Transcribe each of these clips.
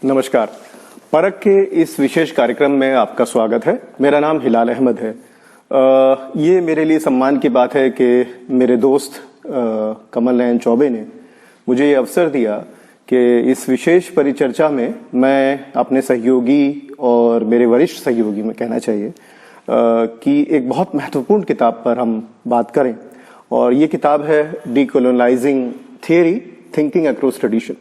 नमस्कार। परख के इस विशेष कार्यक्रम में आपका स्वागत है। मेरा नाम हिलाल अहमद है। ये मेरे लिए सम्मान की बात है कि मेरे दोस्त कमल नयन चौबे ने मुझे ये अवसर दिया कि इस विशेष परिचर्चा में मैं अपने सहयोगी और मेरे वरिष्ठ सहयोगी में कहना चाहिए कि एक बहुत महत्वपूर्ण किताब पर हम बात करें, और ये किताब है डीकोलोनाइजिंग थियरी थिंकिंग अक्रॉस ट्रेडिशन।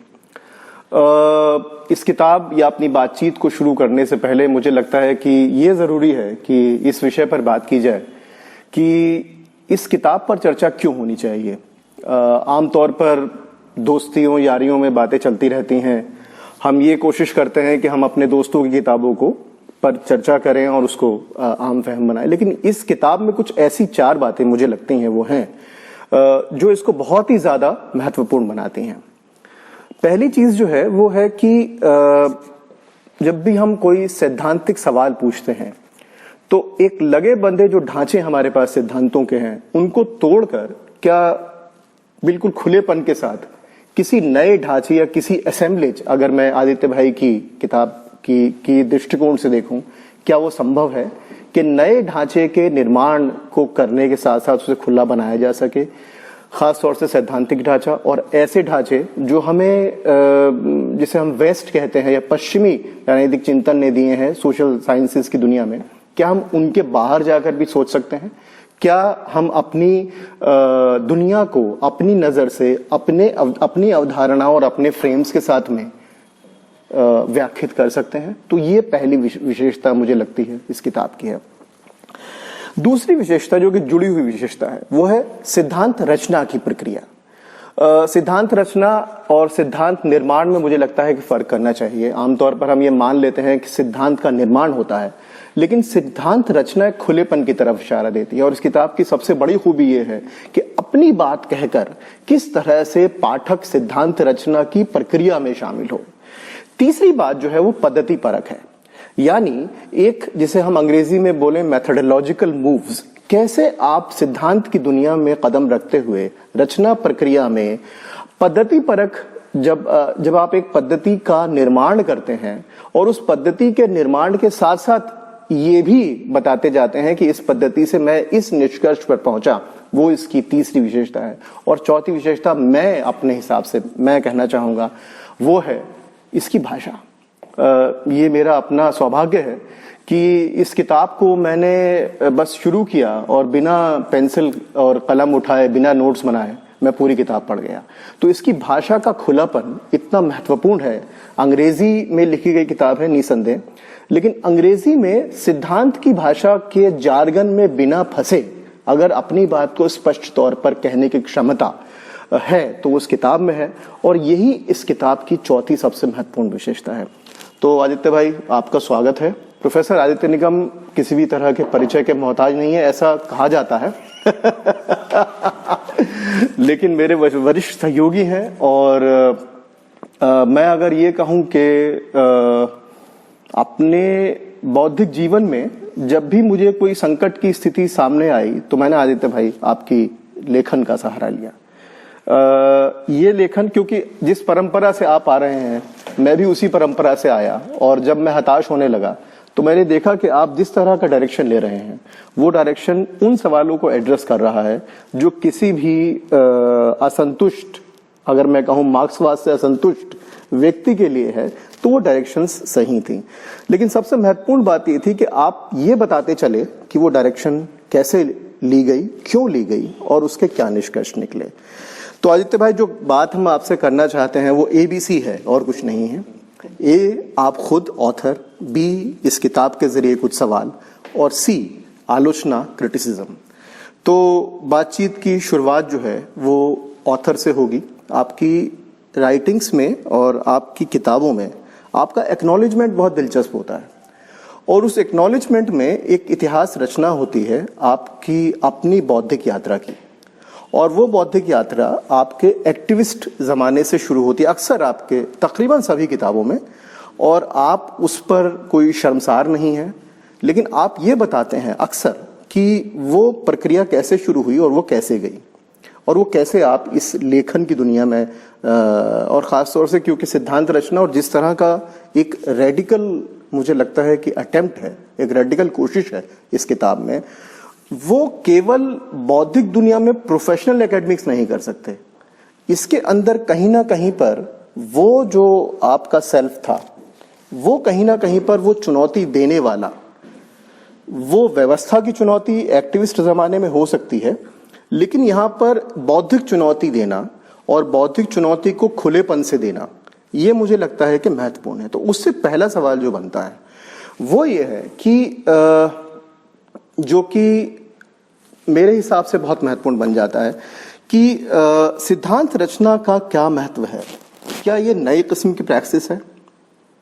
इस किताब या अपनी बातचीत को शुरू करने से पहले मुझे लगता है कि ये जरूरी है कि इस विषय पर बात की जाए कि इस किताब पर चर्चा क्यों होनी चाहिए। आमतौर पर दोस्तियों यारियों में बातें चलती रहती हैं। हम ये कोशिश करते हैं कि हम अपने दोस्तों की किताबों को पर चर्चा करें और उसको आम फहम बनाएं, लेकिन इस किताब में कुछ ऐसी 4 बातें मुझे लगती हैं वो हैं जो इसको बहुत ही ज्यादा महत्वपूर्ण बनाती हैं। पहली चीज जो है वो है कि जब भी हम कोई सैद्धांतिक सवाल पूछते हैं तो एक लगे बंधे जो ढांचे हमारे पास सिद्धांतों के हैं उनको तोड़कर क्या बिल्कुल खुलेपन के साथ किसी नए ढांचे या किसी असेंबलेज, अगर मैं आदित्य भाई की किताब की दृष्टिकोण से देखूं, क्या वो संभव है कि नए ढांचे के निर्माण को करने के साथ साथ उसे खुला बनाया जा सके, खास तौर से सैद्धांतिक ढांचा और ऐसे ढांचे जो हमें जिसे हम वेस्ट कहते हैं या पश्चिमी राजनीतिक चिंतन ने दिए हैं सोशल साइंसेस की दुनिया में, क्या हम उनके बाहर जाकर भी सोच सकते हैं? क्या हम अपनी दुनिया को अपनी नजर से अपनी अवधारणा और अपने फ्रेम्स के साथ में व्याख्यात कर सकते हैं? तो ये पहली विशेषता मुझे लगती है इस किताब की है। दूसरी विशेषता जो कि जुड़ी हुई विशेषता है वो है सिद्धांत रचना की प्रक्रिया। सिद्धांत रचना और सिद्धांत निर्माण में मुझे लगता है कि फर्क करना चाहिए। आमतौर पर हम ये मान लेते हैं कि सिद्धांत का निर्माण होता है, लेकिन सिद्धांत रचना एक खुलेपन की तरफ इशारा देती है। और इस किताब की सबसे बड़ी खूबी ये है कि अपनी बात कहकर किस तरह से पाठक सिद्धांत रचना की प्रक्रिया में शामिल हो। तीसरी बात जो है वो पद्धति परक है, यानी एक जिसे हम अंग्रेजी में बोले मेथोडोलॉजिकल मूव्स, कैसे आप सिद्धांत की दुनिया में कदम रखते हुए रचना प्रक्रिया में पद्धति परक, जब आप एक पद्धति का निर्माण करते हैं और उस पद्धति के निर्माण के साथ साथ ये भी बताते जाते हैं कि इस पद्धति से मैं इस निष्कर्ष पर पहुंचा, वो इसकी तीसरी विशेषता है। और चौथी विशेषता मैं अपने हिसाब से मैं कहना चाहूंगा वो है इसकी भाषा। ये मेरा अपना सौभाग्य है कि इस किताब को मैंने बस शुरू किया और बिना पेंसिल और कलम उठाए, बिना नोट्स बनाए मैं पूरी किताब पढ़ गया। तो इसकी भाषा का खुलापन इतना महत्वपूर्ण है। अंग्रेजी में लिखी गई किताब है निसंदेह, लेकिन अंग्रेजी में सिद्धांत की भाषा के जार्गन में बिना फंसे अगर अपनी बात को स्पष्ट तौर पर कहने की क्षमता है तो उस किताब में है, और यही इस किताब की चौथी सबसे महत्वपूर्ण विशेषता है। तो आदित्य भाई, आपका स्वागत है। प्रोफेसर आदित्य निगम किसी भी तरह के परिचय के मोहताज नहीं है, ऐसा कहा जाता है लेकिन मेरे वरिष्ठ सहयोगी हैं, और मैं अगर ये कहूं कि अपने बौद्धिक जीवन में जब भी मुझे कोई संकट की स्थिति सामने आई तो मैंने आदित्य भाई आपकी लेखन का सहारा लिया। ये लेखन, क्योंकि जिस परंपरा से आप आ रहे हैं मैं भी उसी परंपरा से आया, और जब मैं हताश होने लगा तो मैंने देखा कि आप जिस तरह का डायरेक्शन ले रहे हैं वो डायरेक्शन उन सवालों को एड्रेस कर रहा है जो किसी भी असंतुष्ट, अगर मैं कहूं मार्क्सवाद से असंतुष्ट व्यक्ति के लिए है, तो वो डायरेक्शंस सही थी। लेकिन सबसे महत्वपूर्ण बात ये थी कि आप ये बताते चले कि वो डायरेक्शन कैसे ली गई, क्यों ली गई और उसके क्या निष्कर्ष निकले। तो आदित्य भाई, जो बात हम आपसे करना चाहते हैं वो ABC है और कुछ नहीं है। A, आप खुद ऑथर, B, इस किताब के जरिए कुछ सवाल, और C, आलोचना, क्रिटिसिज्म। तो बातचीत की शुरुआत जो है वो ऑथर से होगी। आपकी राइटिंग्स में और आपकी किताबों में आपका एक्नॉलेजमेंट बहुत दिलचस्प होता है, और उस एक्नॉलेजमेंट में एक इतिहास रचना होती है आपकी अपनी बौद्धिक यात्रा की, और वो बौद्धिक यात्रा आपके एक्टिविस्ट जमाने से शुरू होती है, अक्सर आपके तकरीबन सभी किताबों में, और आप उस पर कोई शर्मसार नहीं है, लेकिन आप ये बताते हैं अक्सर कि वो प्रक्रिया कैसे शुरू हुई और वो कैसे गई। और वो कैसे आप इस लेखन की दुनिया में और ख़ास तौर से क्योंकि सिद्धांत रचना और जिस तरह का एक रेडिकल मुझे लगता है कि अटेम्प्ट है, एक रेडिकल कोशिश है इस किताब में, वो केवल बौद्धिक दुनिया में प्रोफेशनल एकेडमिक्स नहीं कर सकते। इसके अंदर कहीं ना कहीं पर वो जो आपका सेल्फ था, वो कहीं ना कहीं पर वो चुनौती देने वाला, वो व्यवस्था की चुनौती एक्टिविस्ट जमाने में हो सकती है, लेकिन यहां पर बौद्धिक चुनौती देना और बौद्धिक चुनौती को खुलेपन से देना, ये मुझे लगता है कि महत्वपूर्ण है। तो उससे पहला सवाल जो बनता है वो ये है कि जो कि मेरे हिसाब से बहुत महत्वपूर्ण बन जाता है कि सिद्धांत रचना का क्या महत्व है। क्या ये नई किस्म की प्रैक्टिस है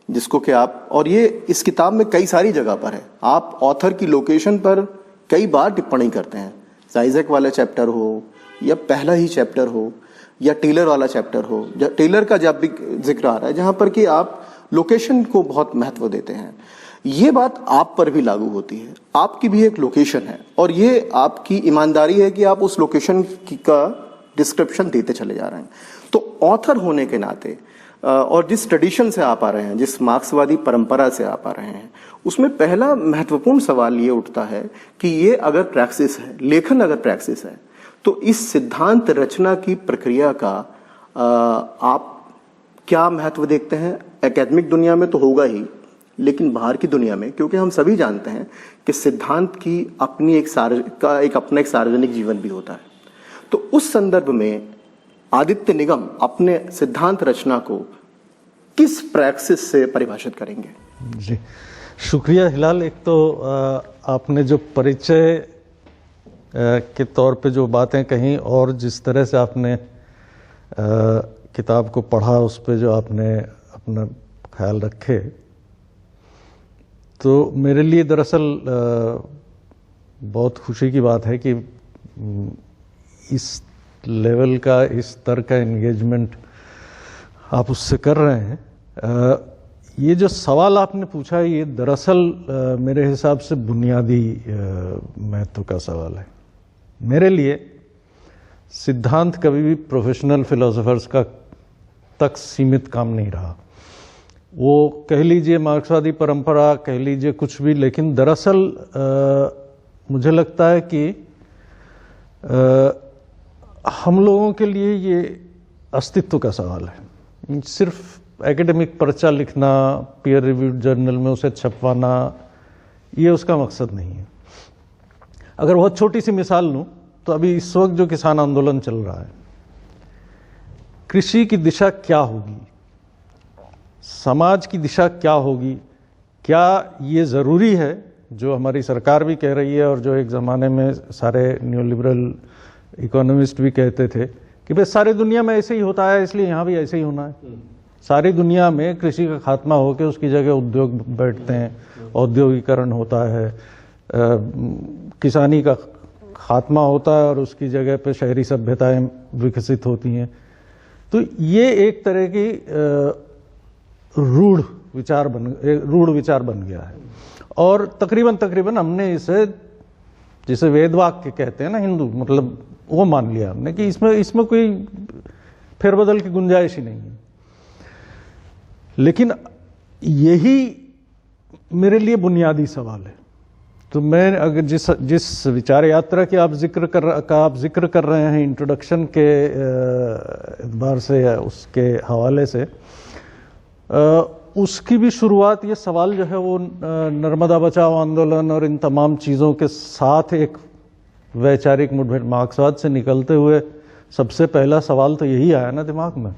जिसको कि आप, और ये इस किताब में कई सारी जगह पर है, आप ऑथर की लोकेशन पर कई बार टिप्पणी करते हैं, जाइजैक वाला चैप्टर हो या पहला ही चैप्टर हो या टेलर वाला चैप्टर हो, टेलर का जब भी जिक्र आ रहा है जहां पर कि आप लोकेशन को बहुत महत्व देते हैं। ये बात आप पर भी लागू होती है, आपकी भी एक लोकेशन है और ये आपकी ईमानदारी है कि आप उस लोकेशन का डिस्क्रिप्शन देते चले जा रहे हैं। तो ऑथर होने के नाते और जिस ट्रेडिशन से आप आ रहे हैं, जिस मार्क्सवादी परंपरा से आप आ रहे हैं, उसमें पहला महत्वपूर्ण सवाल ये उठता है कि ये अगर प्रैक्टिस है, लेखन अगर प्रैक्टिस है, तो इस सिद्धांत रचना की प्रक्रिया का आप क्या महत्व देखते हैं? एकेडमिक दुनिया में तो होगा ही, लेकिन बाहर की दुनिया में, क्योंकि हम सभी जानते हैं कि सिद्धांत की अपनी अपना एक सार्वजनिक जीवन भी होता है। तो उस संदर्भ में आदित्य निगम अपने सिद्धांत रचना को किस प्रैक्टिस से परिभाषित करेंगे? जी, शुक्रिया हिलाल। एक तो आपने जो परिचय के तौर पे जो बातें कही और जिस तरह से आपने किताब को पढ़ा, उस पे जो आपने अपना ख्याल रखे, तो मेरे लिए दरअसल बहुत खुशी की बात है कि इस लेवल का, इस स्तर का एंगेजमेंट आप उससे कर रहे हैं। ये जो सवाल आपने पूछा, ये दरअसल मेरे हिसाब से बुनियादी महत्व का सवाल है। मेरे लिए सिद्धांत कभी भी प्रोफेशनल फिलोसोफर्स का तक सीमित काम नहीं रहा। वो कह लीजिए मार्क्सवादी परंपरा, कह लीजिए कुछ भी, लेकिन दरअसल मुझे लगता है कि हम लोगों के लिए ये अस्तित्व का सवाल है। सिर्फ एकेडमिक पर्चा लिखना, पीयर रिव्यूड जर्नल में उसे छपवाना, ये उसका मकसद नहीं है। अगर बहुत छोटी सी मिसाल लूं तो अभी इस वक्त जो किसान आंदोलन चल रहा है, कृषि की दिशा क्या होगी, समाज की दिशा क्या होगी, क्या ये ज़रूरी है जो हमारी सरकार भी कह रही है और जो एक ज़माने में सारे न्यूलिबरल इकोनॉमिस्ट भी कहते थे कि भाई सारी दुनिया में ऐसे ही होता है, इसलिए यहाँ भी ऐसे ही होना है। सारी दुनिया में कृषि का खात्मा होकर उसकी जगह उद्योग बैठते हैं, औद्योगिकरण होता है, किसानी का खात्मा होता है और उसकी जगह पे शहरी सभ्यताएं विकसित होती हैं। तो ये एक तरह की रूढ़ विचार बन गया है और तकरीबन हमने इसे, जिसे वेद वाक्य कहते हैं ना हिंदू, मतलब वो मान लिया हमने कि इसमें कोई फेरबदल की गुंजाइश ही नहीं है। लेकिन यही मेरे लिए बुनियादी सवाल है। तो मैं अगर जिस विचार यात्रा की आप जिक्र कर रहे हैं इंट्रोडक्शन के एतबार से या उसके हवाले से, उसकी भी शुरुआत, ये सवाल जो है वो नर्मदा बचाओ आंदोलन और इन तमाम चीज़ों के साथ एक वैचारिक मुठभेड़ मार्क्सवाद से निकलते हुए सबसे पहला सवाल तो यही आया ना दिमाग में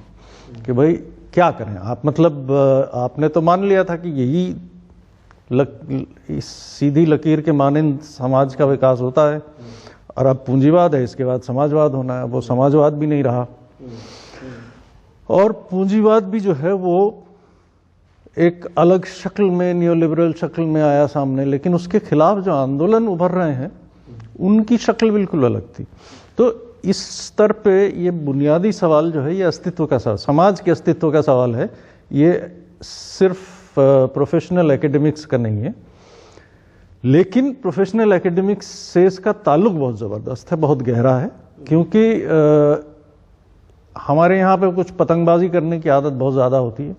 कि भाई क्या करें आप, मतलब आपने तो मान लिया था कि यही इस सीधी लकीर के मानिंद समाज का विकास होता है और अब पूंजीवाद है, इसके बाद समाजवाद होना है। वो समाजवाद भी नहीं रहा और पूंजीवाद भी जो है वो एक अलग शक्ल में, न्यूलिबरल शक्ल में आया सामने, लेकिन उसके खिलाफ जो आंदोलन उभर रहे हैं उनकी शक्ल बिल्कुल अलग थी। तो इस स्तर पे ये बुनियादी सवाल जो है ये अस्तित्व का सवाल, समाज के अस्तित्व का सवाल है। ये सिर्फ प्रोफेशनल एकेडमिक्स का नहीं है, लेकिन प्रोफेशनल एकेडमिक्स से इसका ताल्लुक बहुत ज़बरदस्त है, बहुत गहरा है क्योंकि हमारे यहाँ पे कुछ पतंगबाजी करने की आदत बहुत ज़्यादा होती है।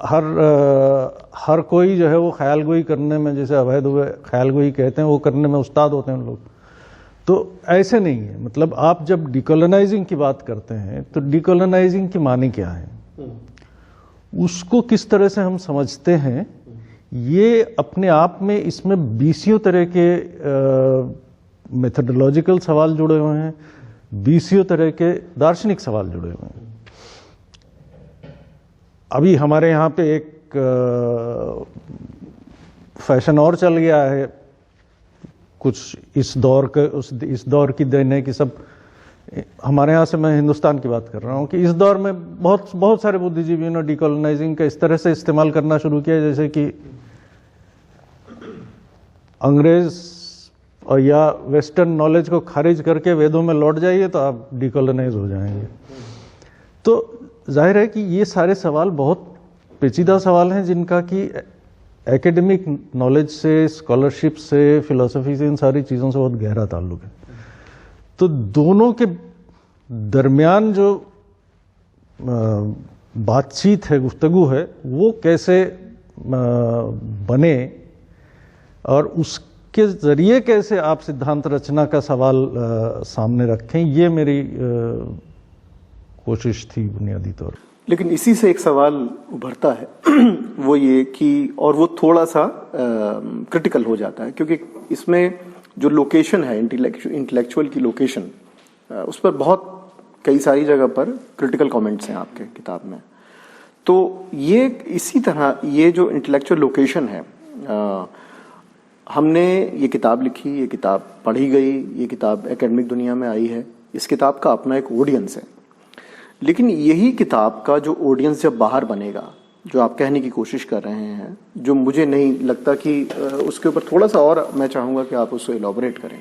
हर कोई जो है वो ख्याल गोई करने में, जैसे अवैध हुए ख्याल गोई कहते हैं, वो करने में उस्ताद होते हैं लोग। तो ऐसे नहीं है। मतलब आप जब डिकोलोनाइजिंग की बात करते हैं तो डिकोलोनाइजिंग की माने क्या है, उसको किस तरह से हम समझते हैं, ये अपने आप में इसमें 20 तरह के मेथडोलॉजिकल सवाल जुड़े हुए हैं, 20 तरह के दार्शनिक सवाल जुड़े हुए हैं। अभी हमारे यहाँ पे एक फैशन और चल गया है, कुछ इस दौर की देन है कि सब, हमारे यहाँ से मैं हिंदुस्तान की बात कर रहा हूँ, कि इस दौर में बहुत सारे बुद्धिजीवियों ने डिकोलोनाइजिंग का इस तरह से इस्तेमाल करना शुरू किया जैसे कि अंग्रेज और या वेस्टर्न नॉलेज को खारिज करके वेदों में लौट जाइए तो आप डिकोलोनाइज हो जाएंगे। तो जाहिर है कि ये सारे सवाल बहुत पेचीदा सवाल हैं, जिनका कि एकेडमिक नॉलेज से, स्कॉलरशिप से, फिलॉसफी से, इन सारी चीज़ों से बहुत गहरा ताल्लुक है। तो दोनों के दरमियान जो बातचीत है, गुफ्तगू है, वो कैसे बने और उसके ज़रिए कैसे आप सिद्धांत रचना का सवाल सामने रखें, ये मेरी कोशिश थी बुनियादी तौर पर। लेकिन इसी से एक सवाल उभरता है वो ये कि, और वो थोड़ा सा क्रिटिकल हो जाता है, क्योंकि इसमें जो लोकेशन है, इंटेलेक्चुअल की लोकेशन, उस पर बहुत कई सारी जगह पर क्रिटिकल कमेंट्स हैं आपके किताब में। तो ये इसी तरह ये जो इंटेलेक्चुअल लोकेशन है, हमने ये किताब लिखी, ये किताब पढ़ी गई, ये किताब एकेडमिक दुनिया में आई है, इस किताब का अपना एक ऑडियंस है। लेकिन यही किताब का जो ऑडियंस जब बाहर बनेगा, जो आप कहने की कोशिश कर रहे हैं, जो मुझे नहीं लगता कि उसके ऊपर थोड़ा सा और मैं चाहूँगा कि आप उसको एलॉबरेट करें,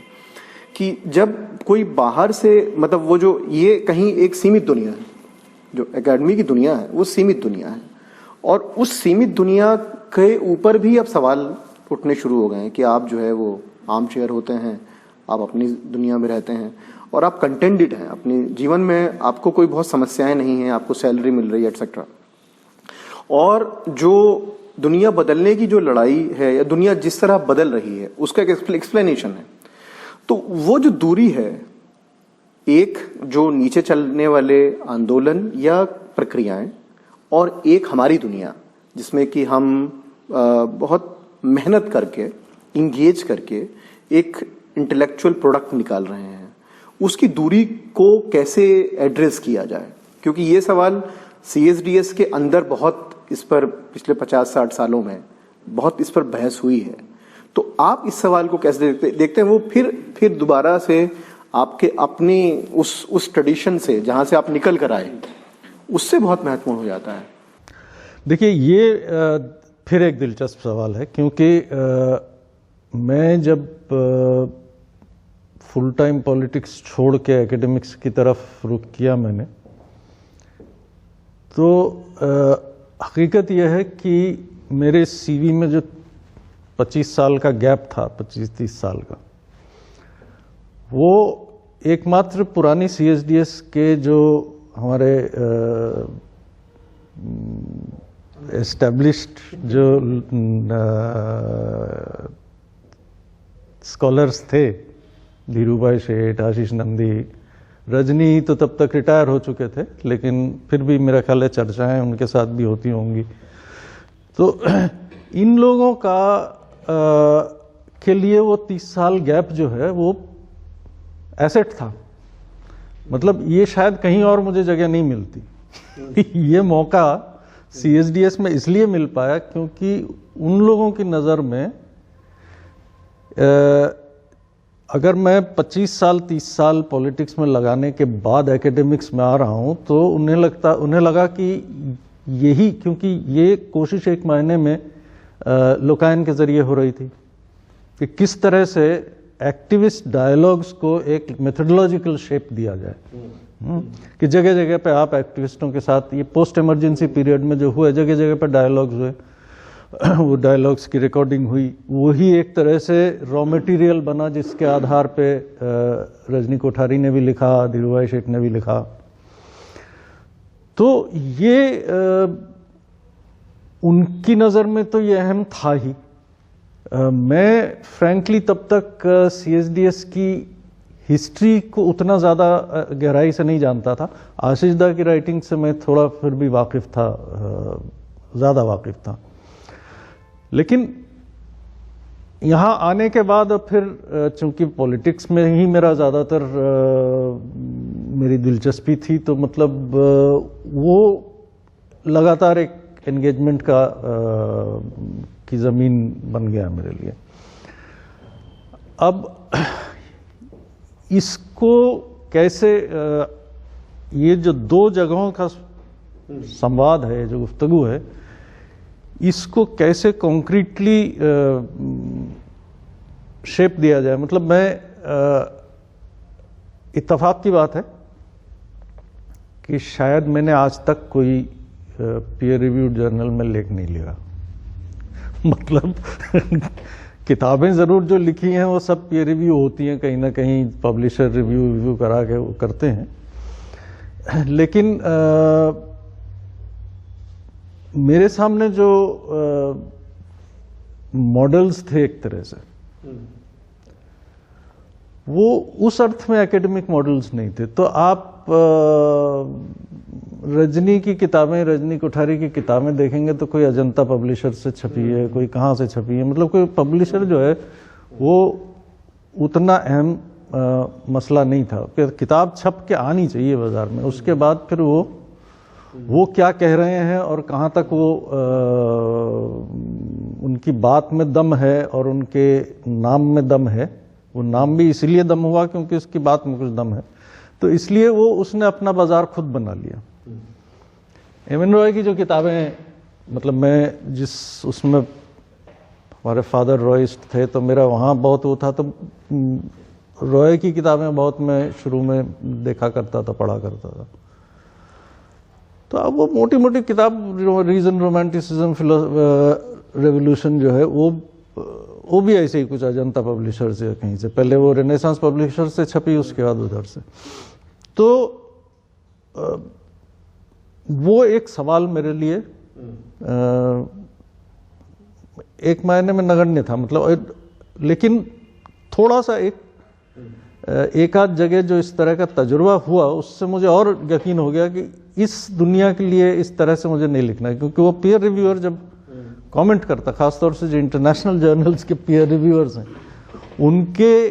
कि जब कोई बाहर से, मतलब वो जो ये कहीं एक सीमित दुनिया है, जो एकेडमी की दुनिया है वो सीमित दुनिया है, और उस सीमित दुनिया के ऊपर भी अब सवाल उठने शुरू हो गए हैं कि आप जो है वो आर्म चेयर होते हैं, आप अपनी दुनिया में रहते हैं और आप कंटेंटेड हैं अपने जीवन में, आपको कोई बहुत समस्याएं नहीं हैं, आपको सैलरी मिल रही है एटसेट्रा। और जो दुनिया बदलने की जो लड़ाई है, या दुनिया जिस तरह बदल रही है, उसका एक एक्सप्लेनेशन है। तो वो जो दूरी है, एक जो नीचे चलने वाले आंदोलन या प्रक्रियाएं, और एक हमारी दुनिया जिसमें कि हम बहुत मेहनत करके, इंगेज करके एक इंटेलेक्चुअल प्रोडक्ट निकाल रहे हैं, उसकी दूरी को कैसे एड्रेस किया जाए। क्योंकि ये सवाल CSDS के अंदर बहुत, इस पर पिछले 50-60 सालों में बहुत इस पर बहस हुई है। तो आप इस सवाल को कैसे देखते हैं? वो फिर दोबारा से आपके अपनी उस ट्रेडिशन से जहां से आप निकल कर आए, उससे बहुत महत्वपूर्ण हो जाता है। देखिए, ये फिर एक दिलचस्प सवाल है, क्योंकि मैं जब फुल टाइम पॉलिटिक्स छोड़ के एकेडमिक्स की तरफ रुख किया मैंने, तो हकीकत यह है कि मेरे CV में जो 25 साल का गैप था, 25-30 साल का, वो एकमात्र पुरानी CSDS के जो हमारे एस्टेब्लिश्ड जो स्कॉलर्स थे, धीरूभाई शेठ, आशीष नंदी, रजनी तो तब तक रिटायर हो चुके थे, लेकिन फिर भी मेरा ख्याल है चर्चाएं उनके साथ भी होती होंगी। तो इन लोगों का के लिए वो 30 साल गैप जो है वो एसेट था। मतलब ये शायद कहीं और मुझे जगह नहीं मिलती। ये मौका CSDS में इसलिए मिल पाया क्योंकि उन लोगों की नज़र में अगर मैं 25 साल 30 साल पॉलिटिक्स में लगाने के बाद एकेडमिक्स में आ रहा हूं, तो उन्हें लगा कि यही, क्योंकि ये कोशिश एक मायने में लोकायन के जरिए हो रही थी कि किस तरह से एक्टिविस्ट डायलॉग्स को एक मेथोडोलॉजिकल शेप दिया जाए, कि जगह जगह पे आप एक्टिविस्टों के साथ, ये पोस्ट इमरजेंसी पीरियड में जो हुए, जगह जगह पे डायलॉग्स हुए, वो डायलॉग्स की रिकॉर्डिंग हुई, वही एक तरह से रॉ मटेरियल बना जिसके आधार पे रजनी कोठारी ने भी लिखा, धीरूभाई शेठ ने भी लिखा। तो ये उनकी नज़र में तो ये अहम था ही। मैं फ्रैंकली तब तक CSDS की हिस्ट्री को उतना ज़्यादा गहराई से नहीं जानता था। आशीष दा की राइटिंग से मैं थोड़ा फिर भी वाकिफ था, ज़्यादा वाकिफ था। लेकिन यहाँ आने के बाद अब फिर चूंकि पॉलिटिक्स में ही मेरा ज़्यादातर मेरी दिलचस्पी थी, तो मतलब वो लगातार एक एंगेजमेंट का की ज़मीन बन गया मेरे लिए। अब इसको कैसे ये जो दो जगहों का संवाद है, जो गुफ्तगू है, इसको कैसे कॉन्क्रीटली शेप दिया जाए। मतलब मैं इत्तेफाक की बात है कि शायद मैंने आज तक कोई पीयर रिव्यूड जर्नल में लेख नहीं लिया। मतलब किताबें ज़रूर जो लिखी हैं वो सब पीयर रिव्यू होती हैं, कहीं ना कहीं पब्लिशर रिव्यू करा के वो करते हैं। लेकिन मेरे सामने जो मॉडल्स थे एक तरह से, वो उस अर्थ में एकेडमिक मॉडल्स नहीं थे। तो आप रजनी की किताबें, रजनी कोठारी की किताबें देखेंगे तो कोई अजंता पब्लिशर से छपी है, कोई कहाँ से छपी है, मतलब कोई पब्लिशर जो है वो उतना अहम मसला नहीं था। किताब छप के आनी चाहिए बाजार में, उसके बाद फिर वो क्या कह रहे हैं और कहाँ तक वो उनकी बात में दम है और उनके नाम में दम है। वो नाम भी इसलिए दम हुआ क्योंकि उसकी बात में कुछ दम है, तो इसलिए वो उसने अपना बाजार खुद बना लिया। एम.एन. रॉय की जो किताबें हैं, मतलब मैं जिस उसमें, हमारे फादर रॉयिस्ट थे तो मेरा वहाँ बहुत वो था, तो रॉय की किताबें बहुत मैं शुरू में देखा करता था, पढ़ा करता था। तो अब वो मोटी मोटी किताब रीजन, रोमांटिसिज्म, रेवोल्यूशन जो है वो भी ऐसे ही कुछ अजंता पब्लिशर से कहीं से, पहले वो रेनेसांस पब्लिशर से छपी, उसके बाद उधर से। तो वो एक सवाल मेरे लिए एक मायने में नगण्य था, मतलब, लेकिन थोड़ा सा एक आध जगह जो इस तरह का तजुर्बा हुआ, उससे मुझे और यकीन हो गया कि इस दुनिया के लिए इस तरह से मुझे नहीं लिखना है। क्योंकि वो पीयर रिव्यूअर जब कमेंट करता, खासतौर से जो इंटरनेशनल जर्नल्स के पीयर रिव्यूअर्स हैं, उनके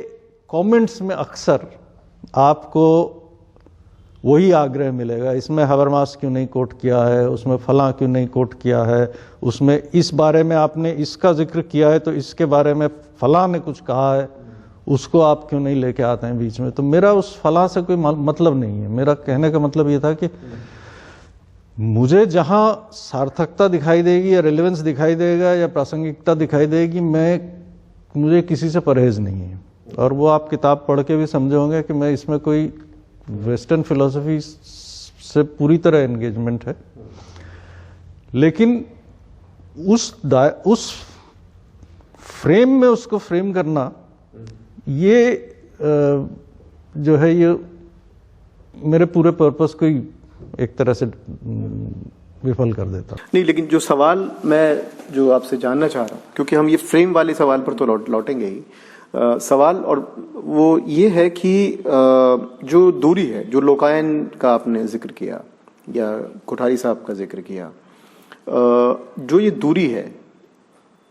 कमेंट्स में अक्सर आपको वही आग्रह मिलेगा, इसमें हबरमास क्यों नहीं कोट किया है, उसमें फलां क्यों नहीं कोट किया है, उसमें इस बारे में आपने इसका जिक्र किया है तो इसके बारे में फलां ने कुछ कहा है, उसको आप क्यों नहीं लेके आते हैं बीच में। तो मेरा उस फलां से कोई मतलब नहीं है। मेरा कहने का मतलब ये था कि मुझे जहां सार्थकता दिखाई देगी या रेलेवेंस दिखाई देगा या प्रासंगिकता दिखाई देगी, मुझे किसी से परहेज नहीं है। और वो आप किताब पढ़ के भी समझे होंगे कि मैं इसमें कोई वेस्टर्न फिलॉसफी से पूरी तरह एंगेजमेंट है, लेकिन उस फ्रेम में उसको फ्रेम करना, ये जो है, ये मेरे पूरे पर्पस को ही एक तरह से विफल कर देता। नहीं, लेकिन जो सवाल मैं जो आपसे जानना चाह रहा हूँ, क्योंकि हम ये फ्रेम वाले सवाल पर तो लौटेंगे ही, सवाल, और वो ये है कि जो दूरी है, जो लोकायन का आपने जिक्र किया या कोठारी साहब का जिक्र किया, जो ये दूरी है,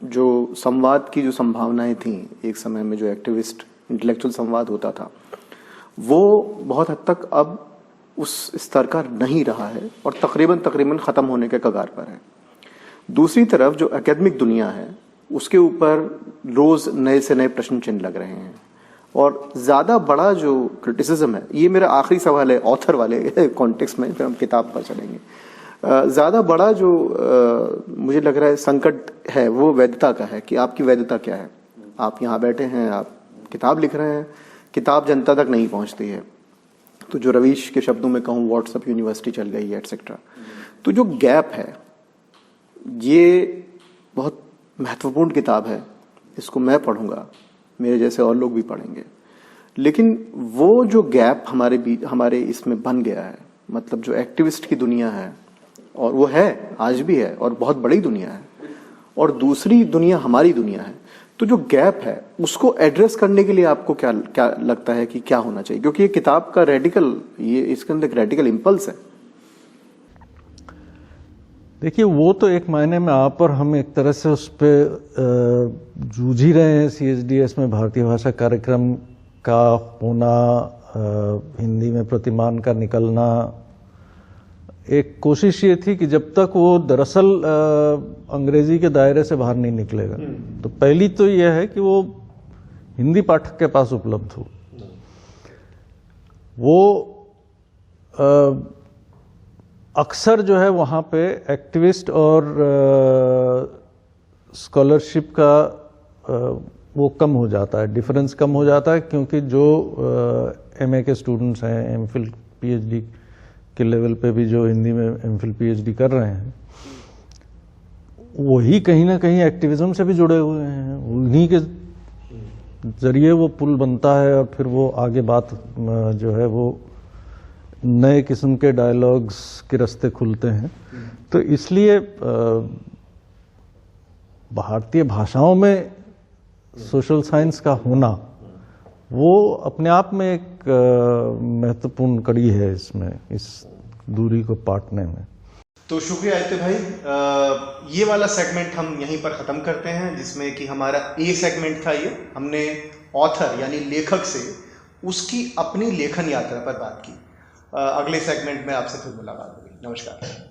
जो संवाद की जो संभावनाएं थी एक समय में, जो एक्टिविस्ट इंटेलेक्चुअल संवाद होता था, वो बहुत हद तक अब उस स्तर का नहीं रहा है और तकरीबन खत्म होने के कगार पर है। दूसरी तरफ जो एकेडमिक दुनिया है, उसके ऊपर रोज नए से नए प्रश्न चिन्ह लग रहे हैं, और ज्यादा बड़ा जो क्रिटिसिज्म है, ये मेरा आखिरी सवाल है ऑथर वाले कॉन्टेक्स्ट में, फिर हम किताब पर चलेंगे। ज्यादा बड़ा जो मुझे लग रहा है संकट है, वो वैधता का है कि आपकी वैधता क्या है। आप यहाँ बैठे हैं, आप किताब लिख रहे हैं, किताब जनता तक नहीं पहुंचती है, तो जो रवीश के शब्दों में कहूँ, व्हाट्सएप यूनिवर्सिटी चल गई है, एटसेट्रा। तो जो गैप है, ये बहुत महत्वपूर्ण किताब है, इसको मैं पढ़ूंगा, मेरे जैसे और लोग भी पढ़ेंगे, लेकिन वो जो गैप हमारे इसमें बन गया है, मतलब जो एक्टिविस्ट की दुनिया है, और वो है आज भी है और बहुत बड़ी दुनिया है, और दूसरी दुनिया हमारी दुनिया है, तो जो गैप है उसको एड्रेस करने के लिए आपको क्या लगता है कि क्या होना चाहिए? क्योंकि ये किताब का इसके अंदर एक रेडिकल इम्पल्स है। देखिए, वो तो एक मायने में आप और हम एक तरह से उस पर जूझ ही रहे हैं। CSDS में भारतीय भाषा कार्यक्रम का होना, हिंदी में प्रतिमान का निकलना, एक कोशिश ये थी कि जब तक वो दरअसल अंग्रेजी के दायरे से बाहर नहीं निकलेगा, तो पहली तो यह है कि वो हिंदी पाठक के पास उपलब्ध हो। वो अक्सर जो है वहाँ पे एक्टिविस्ट और स्कॉलरशिप का वो कम हो जाता है, डिफरेंस कम हो जाता है, क्योंकि जो MA के स्टूडेंट्स हैं, MPhil PhD के लेवल पे भी जो हिंदी में MPhil PhD कर रहे हैं, वही कहीं ना कहीं एक्टिविज्म से भी जुड़े हुए हैं, उन्हीं के जरिए वो पुल बनता है और फिर वो आगे बात जो है वो नए किस्म के डायलॉग्स के रास्ते खुलते हैं। तो इसलिए भारतीय भाषाओं में सोशल साइंस का होना वो अपने आप में एक महत्वपूर्ण कड़ी है इसमें, इस दूरी को पाटने में। तो शुक्रिया आदित्य भाई। ये वाला सेगमेंट हम यहीं पर ख़त्म करते हैं, जिसमें कि हमारा A सेगमेंट था। ये हमने ऑथर यानी लेखक से उसकी अपनी लेखन यात्रा पर बात की। अगले सेगमेंट में आपसे फिर मुलाकात होगी। नमस्कार।